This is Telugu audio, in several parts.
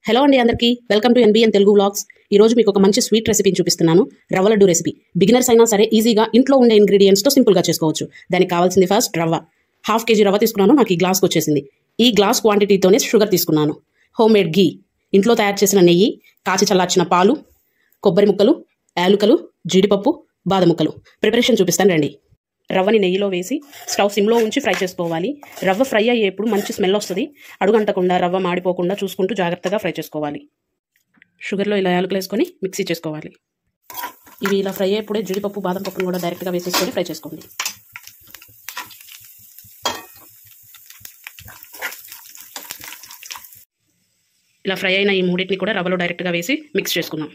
హలో అండి అందరికీ welcome to NBN Telugu vlogs. ఈ రోజు మీకు ఒక మంచి స్వీట్ రెసిపీని చూపిస్తున్నాను. రవ్వ లడ్డు రెసిపీ. బిగినర్స్ అయినా సరే ఈజీగా ఇంట్లో ఉండే ఇంగ్రీడియంట్స్తో సింపుల్గా చేసుకోవచ్చు. దానికి కావాల్సింది ఫస్ట్ రవ్వ. 1/2 kg రవ్వ తీసుకున్నాను. నాకు ఈ గ్లాస్కి వచ్చేసింది. ఈ గ్లాస్ క్వాంటిటీతోనే షుగర్ తీసుకున్నాను. హోమ్ మేడ్ ఘీ, ఇంట్లో తయారు చేసిన నెయ్యి, కాచి చల్లార్చిన పాలు, కొబ్బరి ముక్కలు, యాలుకలు, జీడిపప్పు, బాదం ముక్కలు. ప్రిపరేషన్ చూపిస్తాను రండి. రవ్వని నెయ్యిలో వేసి స్టవ్ సిమ్లో ఉంచి ఫ్రై చేసుకోవాలి. రవ్వ ఫ్రై అయ్యేప్పుడు మంచి స్మెల్ వస్తుంది. అడుగంటకుండా రవ్వ మాడిపోకుండా చూసుకుంటూ జాగ్రత్తగా ఫ్రై చేసుకోవాలి. షుగర్లో ఇలా యాలకులు వేసుకొని మిక్సీ చేసుకోవాలి. ఇవి ఇలా ఫ్రై అయ్యేప్పుడే జీడిపప్పు, బాదం పప్పును కూడా డైరెక్ట్గా వేసేసుకొని ఫ్రై చేసుకోండి. ఇలా ఫ్రై అయిన ఈ మూడింటిని కూడా రవ్వలో డైరెక్ట్గా వేసి మిక్స్ చేసుకుందాం.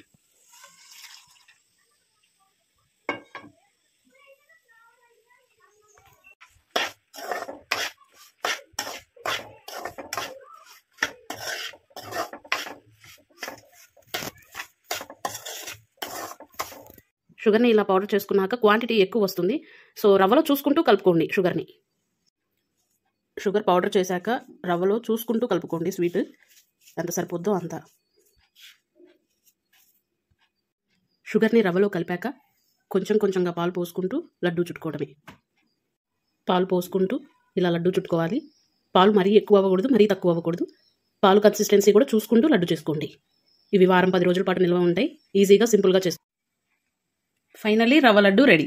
షుగర్ని ఇలా పౌడర్ చేసుకున్నాక క్వాంటిటీ ఎక్కువ వస్తుంది. సో రవ్వలో చూసుకుంటూ కలుపుకోండి. షుగర్ పౌడర్ చేశాక రవ్వలో చూసుకుంటూ కలుపుకోండి. స్వీట్ ఎంత సరిపోద్దో అంత. షుగర్ని రవ్వలో కలిపాక కొంచెం కొంచెంగా పాలు పోసుకుంటూ లడ్డూ చుట్టుకోవడమే. పాలు పోసుకుంటూ ఇలా లడ్డూ చుట్టుకోవాలి. పాలు మరీ ఎక్కువ అవ్వకూడదు, మరీ తక్కువ అవ్వకూడదు. పాలు కన్సిస్టెన్సీ కూడా చూసుకుంటూ లడ్డు చేసుకోండి. ఇవి వారం 10 రోజుల పాటు నిల్వ ఉంటాయి. ఈజీగా సింపుల్గా చేసుకోండి. ఫైనల్లీ రవ్వ లడ్డు రెడీ.